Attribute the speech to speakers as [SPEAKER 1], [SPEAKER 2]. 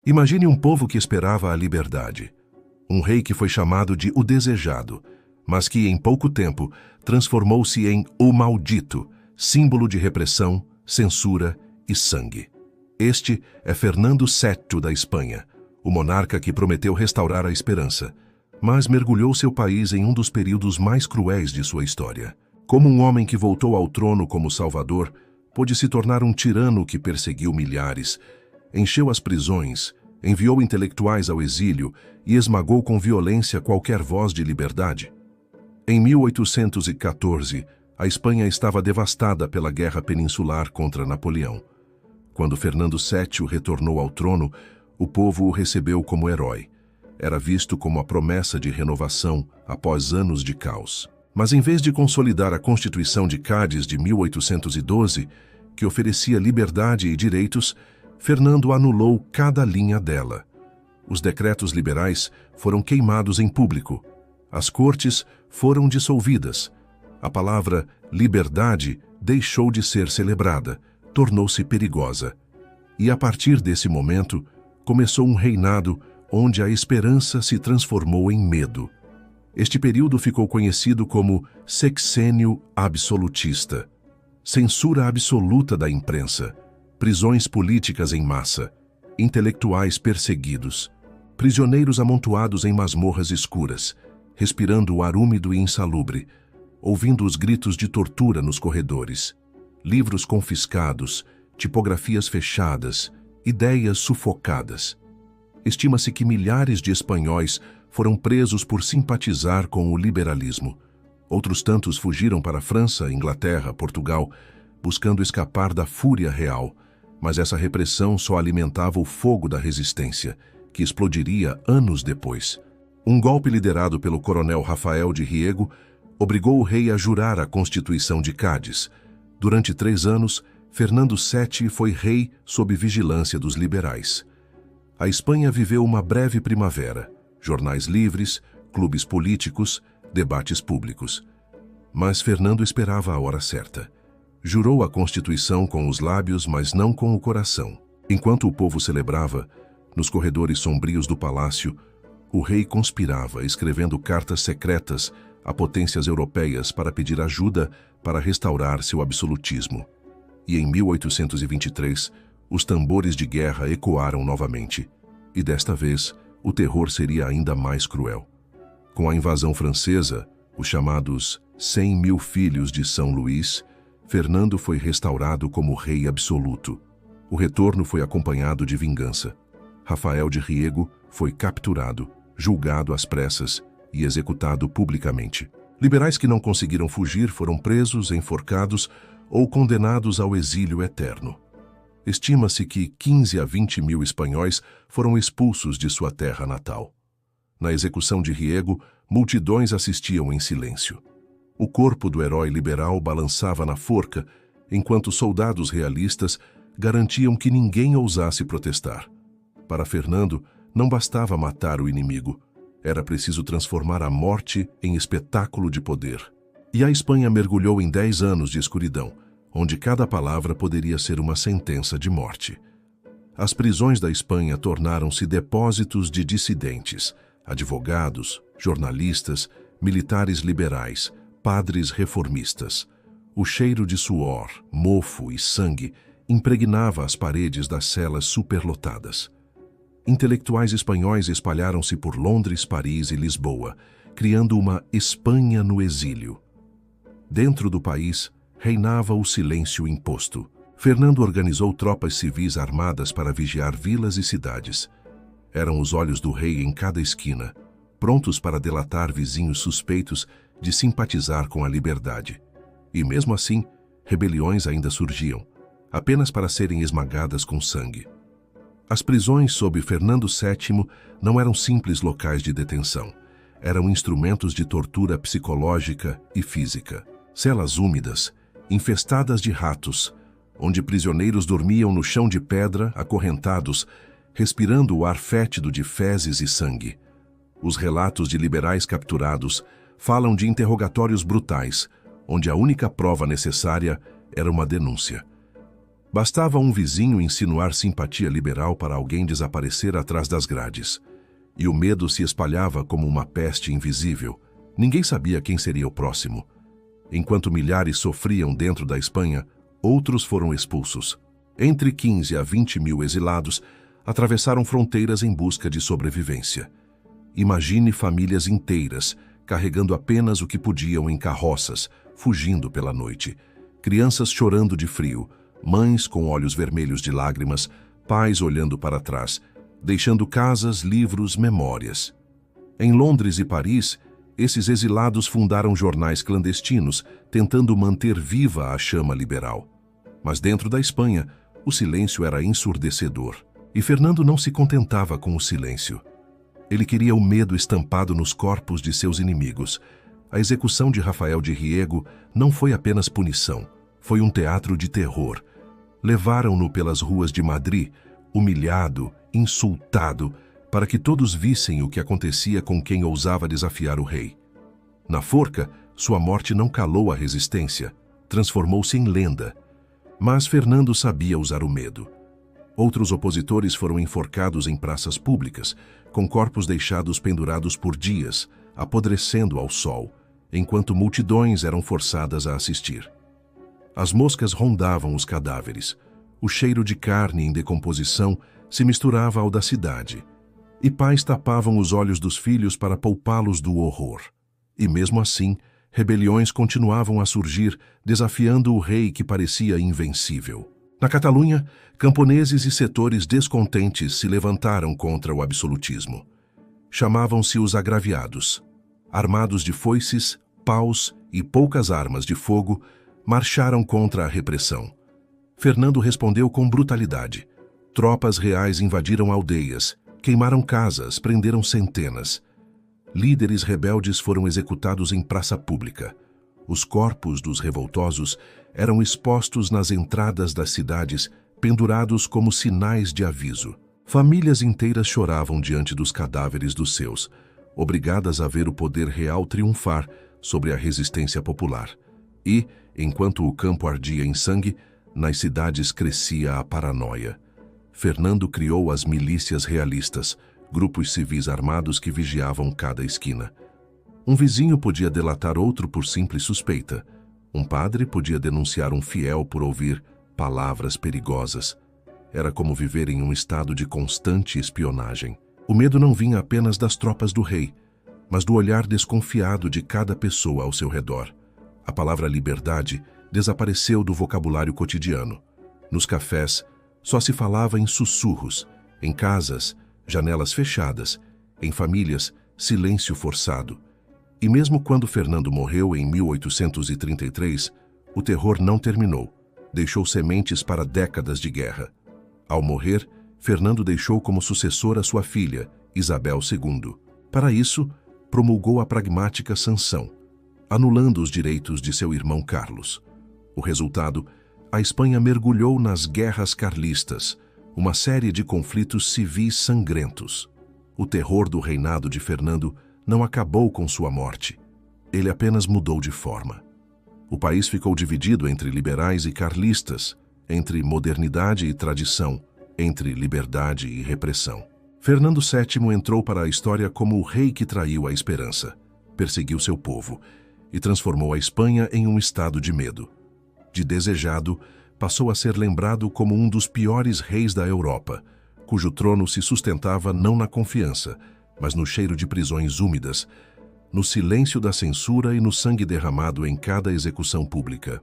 [SPEAKER 1] Imagine um povo que esperava a liberdade. Um rei que foi chamado de o Desejado, mas que em pouco tempo transformou-se em o Maldito, símbolo de repressão, censura e sangue. Este é Fernando VII da Espanha, o monarca que prometeu restaurar a esperança, mas mergulhou seu país em um dos períodos mais cruéis de sua história. Como um homem que voltou ao trono como salvador, pôde se tornar um tirano que perseguiu milhares, encheu as prisões, enviou intelectuais ao exílio e esmagou com violência qualquer voz de liberdade. Em 1814, a Espanha estava devastada pela Guerra Peninsular contra Napoleão. Quando Fernando VII retornou ao trono, o povo o recebeu como herói. Era visto como a promessa de renovação após anos de caos. Mas em vez de consolidar a Constituição de Cádiz de 1812, que oferecia liberdade e direitos, Fernando anulou cada linha dela. Os decretos liberais foram queimados em público. As cortes foram dissolvidas. A palavra liberdade deixou de ser celebrada, tornou-se perigosa. E a partir desse momento, começou um reinado onde a esperança se transformou em medo. Este período ficou conhecido como Sexênio Absolutista. Censura absoluta da imprensa, prisões políticas em massa, intelectuais perseguidos, prisioneiros amontoados em masmorras escuras, respirando o ar úmido e insalubre, ouvindo os gritos de tortura nos corredores, livros confiscados, tipografias fechadas, ideias sufocadas. Estima-se que milhares de espanhóis foram presos por simpatizar com o liberalismo. Outros tantos fugiram para a França, Inglaterra, Portugal, buscando escapar da fúria real, mas essa repressão só alimentava o fogo da resistência, que explodiria anos depois. Um golpe liderado pelo coronel Rafael de Riego obrigou o rei a jurar a Constituição de Cádiz. Durante 3 anos, Fernando VII foi rei sob vigilância dos liberais. A Espanha viveu uma breve primavera, jornais livres, clubes políticos, debates públicos. Mas Fernando esperava a hora certa. Jurou a Constituição com os lábios, mas não com o coração. Enquanto o povo celebrava, nos corredores sombrios do palácio, o rei conspirava, escrevendo cartas secretas a potências europeias para pedir ajuda para restaurar seu absolutismo. E em 1823, os tambores de guerra ecoaram novamente. E desta vez, o terror seria ainda mais cruel. Com a invasão francesa, os chamados 100.000 filhos de São Luís, Fernando foi restaurado como rei absoluto. O retorno foi acompanhado de vingança. Rafael de Riego foi capturado, julgado às pressas e executado publicamente. Liberais que não conseguiram fugir foram presos, enforcados ou condenados ao exílio eterno. Estima-se que 15 a 20 mil espanhóis foram expulsos de sua terra natal. Na execução de Riego, multidões assistiam em silêncio. O corpo do herói liberal balançava na forca, enquanto soldados realistas garantiam que ninguém ousasse protestar. Para Fernando, não bastava matar o inimigo, era preciso transformar a morte em espetáculo de poder. E a Espanha mergulhou em 10 anos de escuridão, onde cada palavra poderia ser uma sentença de morte. As prisões da Espanha tornaram-se depósitos de dissidentes, advogados, jornalistas, militares liberais, padres reformistas. O cheiro de suor, mofo e sangue impregnava as paredes das celas superlotadas. Intelectuais espanhóis espalharam-se por Londres, Paris e Lisboa, criando uma Espanha no exílio. Dentro do país, reinava o silêncio imposto. Fernando organizou tropas civis armadas para vigiar vilas e cidades. Eram os olhos do rei em cada esquina, prontos para delatar vizinhos suspeitos de simpatizar com a liberdade. E mesmo assim, rebeliões ainda surgiam, apenas para serem esmagadas com sangue. As prisões sob Fernando VII não eram simples locais de detenção. Eram instrumentos de tortura psicológica e física. Celas úmidas, infestadas de ratos, onde prisioneiros dormiam no chão de pedra, acorrentados, respirando o ar fétido de fezes e sangue. Os relatos de liberais capturados falam de interrogatórios brutais, onde a única prova necessária era uma denúncia. Bastava um vizinho insinuar simpatia liberal para alguém desaparecer atrás das grades. E o medo se espalhava como uma peste invisível. Ninguém sabia quem seria o próximo. Enquanto milhares sofriam dentro da Espanha, outros foram expulsos. Entre 15 a 20 mil exilados atravessaram fronteiras em busca de sobrevivência. Imagine famílias inteiras, carregando apenas o que podiam em carroças, fugindo pela noite. Crianças chorando de frio, mães com olhos vermelhos de lágrimas, pais olhando para trás, deixando casas, livros, memórias. Em Londres e Paris, esses exilados fundaram jornais clandestinos, tentando manter viva a chama liberal. Mas dentro da Espanha, o silêncio era ensurdecedor. E Fernando não se contentava com o silêncio. Ele queria o medo estampado nos corpos de seus inimigos. A execução de Rafael de Riego não foi apenas punição, foi um teatro de terror. Levaram-no pelas ruas de Madrid, humilhado, insultado, para que todos vissem o que acontecia com quem ousava desafiar o rei. Na forca, sua morte não calou a resistência, transformou-se em lenda. Mas Fernando sabia usar o medo. Outros opositores foram enforcados em praças públicas, com corpos deixados pendurados por dias, apodrecendo ao sol, enquanto multidões eram forçadas a assistir. As moscas rondavam os cadáveres. O cheiro de carne em decomposição se misturava ao da cidade. E pais tapavam os olhos dos filhos para poupá-los do horror. E mesmo assim, rebeliões continuavam a surgir, desafiando o rei que parecia invencível. Na Catalunha, camponeses e setores descontentes se levantaram contra o absolutismo. Chamavam-se os agraviados. Armados de foices, paus e poucas armas de fogo, marcharam contra a repressão. Fernando respondeu com brutalidade. Tropas reais invadiram aldeias, queimaram casas, prenderam centenas. Líderes rebeldes foram executados em praça pública. Os corpos dos revoltosos eram expostos nas entradas das cidades, pendurados como sinais de aviso. Famílias inteiras choravam diante dos cadáveres dos seus, obrigadas a ver o poder real triunfar sobre a resistência popular. E, enquanto o campo ardia em sangue, nas cidades crescia a paranoia. Fernando criou as milícias realistas, grupos civis armados que vigiavam cada esquina. Um vizinho podia delatar outro por simples suspeita. Um padre podia denunciar um fiel por ouvir palavras perigosas. Era como viver em um estado de constante espionagem. O medo não vinha apenas das tropas do rei, mas do olhar desconfiado de cada pessoa ao seu redor. A palavra liberdade desapareceu do vocabulário cotidiano. Nos cafés, só se falava em sussurros. Em casas, janelas fechadas. Em famílias, silêncio forçado. E mesmo quando Fernando morreu em 1833, o terror não terminou. Deixou sementes para décadas de guerra. Ao morrer, Fernando deixou como sucessora sua filha, Isabel II. Para isso, promulgou a pragmática sanção, anulando os direitos de seu irmão Carlos. O resultado, a Espanha mergulhou nas guerras carlistas, uma série de conflitos civis sangrentos. O terror do reinado de Fernando não acabou com sua morte. Ele apenas mudou de forma. O país ficou dividido entre liberais e carlistas, entre modernidade e tradição, entre liberdade e repressão. Fernando VII entrou para a história como o rei que traiu a esperança, perseguiu seu povo e transformou a Espanha em um estado de medo. De desejado, passou a ser lembrado como um dos piores reis da Europa, cujo trono se sustentava não na confiança, mas no cheiro de prisões úmidas, no silêncio da censura e no sangue derramado em cada execução pública.